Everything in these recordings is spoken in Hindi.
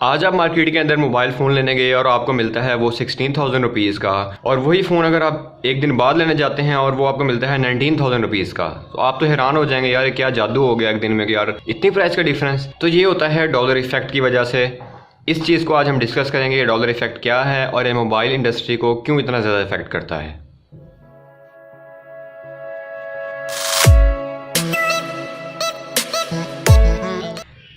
आज आप मार्केट के अंदर मोबाइल फ़ोन लेने गए और आपको मिलता है वो 16,000 रुपीज़ का, और वही फ़ोन अगर आप एक दिन बाद लेने जाते हैं और वो आपको मिलता है 19,000 रुपीज़ का, तो आप तो हैरान हो जाएंगे यार क्या जादू हो गया एक दिन में कि यार इतनी प्राइस का डिफरेंस। तो ये होता है डॉलर इफेक्ट की वजह से। इस चीज़ को आज हम डिस्कस करेंगे, ये डॉलर इफेक्ट क्या है और ये मोबाइल इंडस्ट्री को क्यों इतना ज़्यादा इफेक्ट करता है।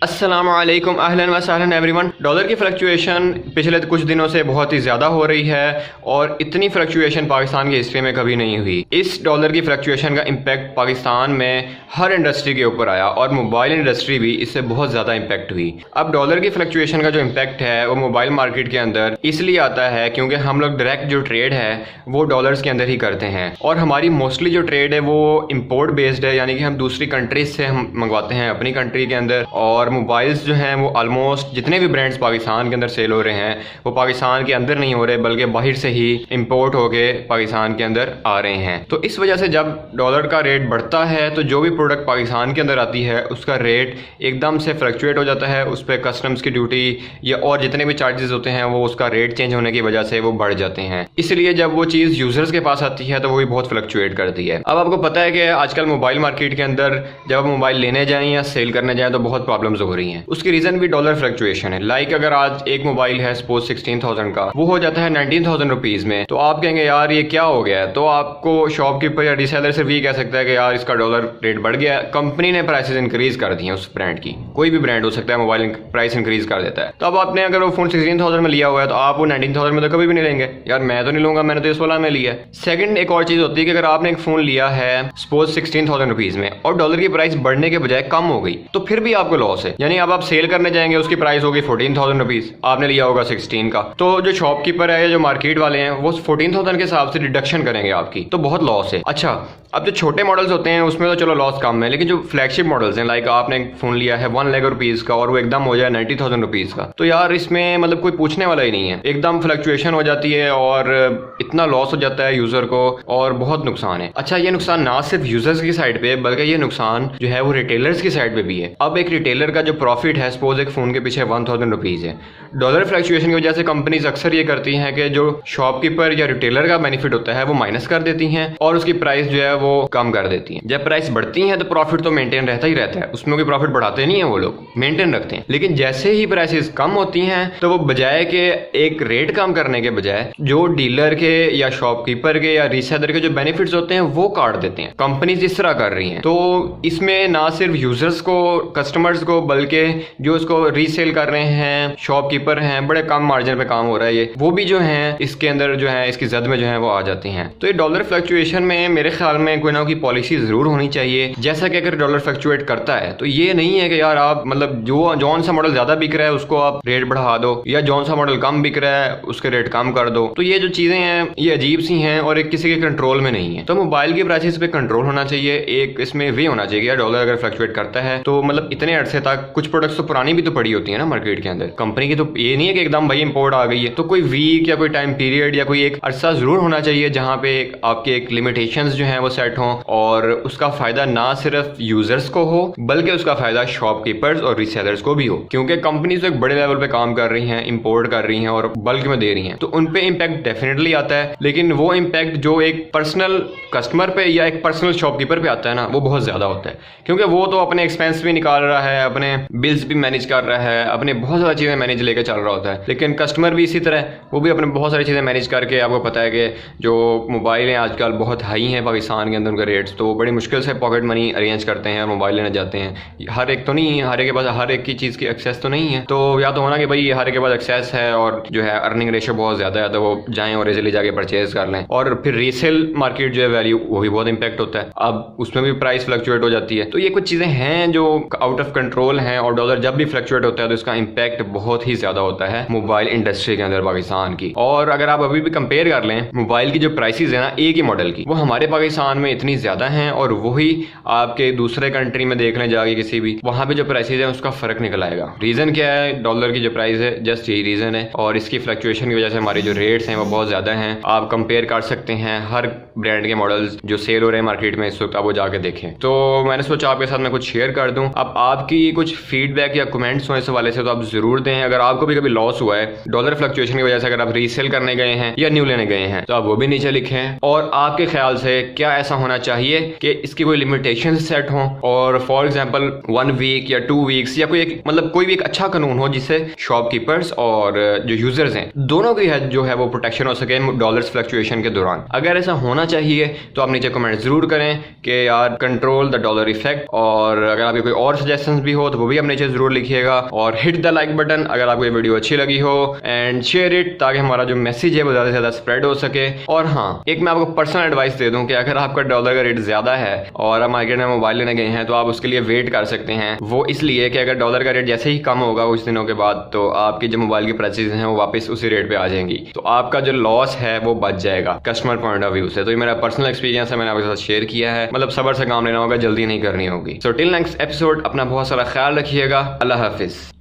अस्सलाम वालेकुम, अहलन व सहलन एवरीवन। डॉलर की फ्लक्चुएशन पिछले कुछ दिनों से बहुत ही ज़्यादा हो रही है और इतनी फ्लक्चुएशन पाकिस्तान की हिस्ट्री में कभी नहीं हुई। इस डॉलर की फ्लक्चुएशन का इम्पैक्ट पाकिस्तान में हर इंडस्ट्री के ऊपर आया और मोबाइल इंडस्ट्री भी इससे बहुत ज़्यादा इम्पैक्ट हुई। अब डॉलर की फ्लक्चुएशन का जो इम्पैक्ट है वो मोबाइल मार्केट के अंदर इसलिए आता है क्योंकि हम लोग डायरेक्ट जो ट्रेड है वो डॉलर्स के अंदर ही करते हैं और हमारी मोस्टली जो ट्रेड है वो इम्पोर्ट बेस्ड है, यानी कि हम दूसरी कंट्रीज से हम मंगवाते हैं अपनी कंट्री के अंदर। और मोबाइल्स जो हैं वो ऑलमोस्ट जितने भी ब्रांड्स पाकिस्तान के अंदर सेल हो रहे हैं वो पाकिस्तान के अंदर नहीं हो रहे बल्कि बाहर से ही इंपोर्ट होके पाकिस्तान के अंदर आ रहे हैं। तो इस वजह से जब डॉलर का रेट बढ़ता है तो जो भी प्रोडक्ट पाकिस्तान के अंदर आती है उसका रेट एकदम से फ्लक्चुएट हो जाता है, उस पर कस्टम्स की ड्यूटी या और जितने भी चार्जेस होते हैं वो उसका रेट चेंज होने की वजह से वो बढ़ जाते हैं। इसलिए जब वो चीज़ यूजर्स के पास आती है तो वो भी बहुत फ्लक्चुएट करती है। अब आपको पता है कि आजकल मोबाइल मार्केट के अंदर जब आप मोबाइल लेने जाएं या सेल करने जाएं तो बहुत प्रॉब्लम्स हो रही हैं। उसकी रीजन भी डॉलर फ्लक्चुएशन है। लाइक अगर आज एक मोबाइल है सपोज 16,000 का, वो हो जाता है 19,000 रुपीज में, तो आप कहेंगे यार ये क्या हो गया है। तो आपको शॉपकीपर या रिसेलर सिर्फ ये कह सकता है कि यार इसका डॉलर रेट बढ़ गया है, कंपनी ने प्राइसेस इंक्रीज कर दी हैं उस ब्रांड की। कोई भी ब्रांड हो सकता है मोबाइल प्राइस इंक्रीज कर देता है। तो अब आपने अगर वो फोन 16,000 में लिया हुआ है तो आप वो 19,000 में तो कभी भी नहीं लेंगे, यार मैं तो नहीं लूंगा, मैंने तो इस वाला में लिया है। सेकंड एक और चीज होती है कि अगर आपने एक फोन लिया है सपोज 16,000 रुपीज में और डॉलर की प्राइस बढ़ने के बजाय कम हो गई तो फिर भी आपको लॉस है। यानी अब आप सेल करने जाएंगे उसकी प्राइस होगी 14,000 रुपीज, आपने लिया होगा 16 का, तो जो शॉपकीपर है या जो मार्केट वाले हैं वो 14,000 के हिसाब से डिडक्शन करेंगे आपकी, तो बहुत लॉस है। अच्छा, अब जो छोटे मॉडल्स होते हैं उसमें तो चलो लॉस कम है, लेकिन जो फ्लैगशिप मॉडल्स हैं लाइक आपने फोन लिया है 1 लाख रुपीज का और वो एकदम हो जाए 90,000 रुपीज का, तो यार इसमें मतलब कोई पूछने वाला ही नहीं है। एकदम फ्लक्चुएशन हो जाती है और इतना लॉस हो जाता है यूजर को और बहुत नुकसान है। अच्छा, ये नुकसान ना सिर्फ यूजर्स की साइड पे बल्कि ये नुकसान जो है वो रिटेलर्स की साइड पे भी है। अब एक रिटेलर का जो प्रॉफिट है सपोज एक फोन के पीछे 1,000 रुपीज है, डॉलर फ्लक्चुएशन की वजह से कंपनीज अक्सर ये करती हैं कि जो शॉपकीपर या रिटेलर का बेनिफिट होता है वो माइनस कर देती हैं और उसकी प्राइस जो है वो कम कर देती हैं। जब प्राइस बढ़ती है तो प्रॉफिट तो मेंटेन रहता ही रहता है, उसमें कोई प्रॉफिट बढ़ाते नहीं है, वो लोग मेंटेन रखते हैं। लेकिन जैसे ही प्राइसेस कम होती हैं तो वो बजाय के एक रेट कम करने के बजाय जो डीलर के या शॉपकीपर के या रीसेलर के जो बेनिफिट्स होते हैं वो काट देते हैं। कंपनीज इस तरह कर रही हैं। तो इसमें ना सिर्फ यूजर्स को, कस्टमर्स को, बल्कि जो इसको रीसेल कर रहे हैं शॉपकीपर हैं, बड़े कम मार्जिन पे काम हो रहा है, ये वो भी जो हैं इसके अंदर जो है इसकी जद में जो है वो आ जाती हैं। तो ये डॉलर फ्लक्चुएशन में मेरे ख्याल में कोई ना कोई पॉलिसी जरूर होनी चाहिए। जैसा कि अगर डॉलर फ्लक्चुएट करता है तो ये नहीं है कि यार आप मतलब जो जौन सा मॉडल ज्यादा बिक रहा है उसको आप रेट बढ़ा दो या जौन सा मॉडल कम बिक रहा है उसके रेट कम कर दो। तो ये जो चीजें हैं ये अजीब सी हैं और एक किसी के कंट्रोल में नहीं है। तो मोबाइल की प्राइसेस पे कंट्रोल होना चाहिए, एक इसमें वे होना चाहिए। डॉलर अगर फ्लक्चुएट करता है तो मतलब इतने अरसे तक कुछ प्रोडक्ट्स तो पुरानी भी तो पड़ी होती है ना मार्केट के अंदर कंपनी की, तो ये नहीं है कि एकदम भाई इंपोर्ट आ गई है। तो कोई वीक या कोई टाइम पीरियड या कोई एक अरसा जरूर होना चाहिए जहां पे आपके एक लिमिटेशंस जो हैं वो सेट हों और उसका फायदा ना सिर्फ यूजर्स को हो बल्कि उसका फायदा शॉपकीपर्स और रीसेलर्स को भी हो, क्योंकि कंपनीज एक बड़े लेवल पे काम कर रही हैं, इंपोर्ट कर रही हैं और बल्क में दे रही हैं, तो उन पे इम्पैक्ट डेफिनेटली आता है। लेकिन वो इम्पैक्ट जो एक पर्सनल कस्टमर पे या एक पर्सनल शॉपकीपर पे आता है ना वो बहुत ज्यादा होता है, क्योंकि वो तो अपने एक्सपेंस भी निकाल रहा है, अपने बिल्स भी मैनेज कर रहा है, अपने बहुत सारी चीजें मैनेज लेकर चल रहा होता है। लेकिन कस्टमर भी इसी तरह वो भी अपने बहुत सारी चीजें मैनेज करके, आपको पता है कि जो मोबाइल हैं आजकल बहुत हाई हैं पाकिस्तान के अंदर उनके रेट्स, तो बड़ी मुश्किल से पॉकेट मनी अरेंज करते हैं और मोबाइल लेने जाते हैं। हर एक तो नहीं है, हर एक के पास हर एक की चीज़ की एक्सेस तो नहीं है, तो या तो होना कि भाई हर एक के पास एक्सेस है और जो है अर्निंग रेशियो बहुत ज़्यादा है तो वो जाएं और इजीली जाके परचेज कर लें। और फिर रीसेल मार्केट जो है वैल्यू वो भी बहुत इंपैक्ट होता है, अब उसमें भी प्राइस फ्लक्चुएट हो जाती है। तो ये कुछ चीज़ें हैं जो आउट ऑफ कंट्रोल हैं और डॉलर जब भी फ्लक्चुएट होता है तो इसका इम्पैक्ट बहुत ही ज़्यादा होता है मोबाइल इंडस्ट्री के अंदर पाकिस्तान की। और अगर आप अभी भी कंपेयर कर लें मोबाइल की जो प्राइसेस है ना एक ही मॉडल की, वो हमारे पाकिस्तान पाकिस्तान में इतनी ज़्यादा हैं और वही आपके दूसरे कंट्री में देख लें जाके किसी भी, वहाँ पे जो प्राइसेज है उसका फ़र्क निकल आएगा। रीज़न क्या है? डॉलर की जो प्राइस है, जस्ट यही रीज़न है, और इसकी फ्लक्चुएशन की वजह से हमारे जो रेट्स हैं वो बहुत ज़्यादा हैं। आप कंपेयर कर सकते हैं हर ब्रांड के मॉडल्स जो सेल हो रहे हैं मार्केट में इस वक्त, आप वो जाके देखें। तो मैंने सोचा आपके साथ मैं कुछ शेयर कर दूं। अब आपकी कुछ फीडबैक या कमेंट्स हो इस हवाले से तो आप जरूर दें। अगर आपको भी कभी लॉस हुआ है डॉलर फ्लक्चुएशन की वजह से, अगर आप रीसेल करने गए हैं या न्यू लेने गए हैं, तो आप वो भी नीचे लिखें। और आपके ख्याल से क्या ऐसा होना चाहिए कि इसकी कोई लिमिटेशन सेट हो, और फॉर एग्जाम्पल 1 वीक या 2 वीक्स या कोई एक मतलब कोई भी एक अच्छा कानून हो जिससे शॉपकीपर्स और जो यूजर्स हैं दोनों की है जो है वो प्रोटेक्शन हो सके डॉलर्स फ्लक्चुएशन के दौरान। अगर ऐसा होना चाहिए तो आप नीचे कमेंट जरूर करें कि यार कंट्रोल द डॉलर इफेक्ट। और अगर आपके कोई और सजेशंस भी हो तो वो भी आप नीचे जरूर लिखिएगा, और हिट द लाइक बटन अगर आपको ये वीडियो अच्छी लगी हो, एंड शेयर इट ताकि हमारा जो मैसेज है वो ज्यादा से ज्यादा स्प्रेड हो सके। और हाँ, एक मैं आपको पर्सनल एडवाइस दे दूं कि अगर आपका डॉलर का रेट ज्यादा है और आप मार्केट में मोबाइल लेने गए हैं तो आप उसके लिए वेट कर सकते हैं। वो इसलिए कि अगर डॉलर का रेट जैसे ही कम होगा कुछ दिनों के बाद तो आपकी जो मोबाइल की प्राइसेस हैं वो वापस उसी रेट पे आ जाएंगी, तो आपका जो लॉस है वो बच जाएगा कस्टमर पॉइंट ऑफ व्यू से। तो ये मेरा पर्सनल एक्सपीरियंस है, मैंने आपके साथ शेयर किया है। मतलब सब्र से काम लेना होगा, जल्दी नहीं करनी होगी। सो टिल नेक्स्ट एपिसोड अपना बहुत सारा ख्याल रखिएगा। अल्लाह हाफिज।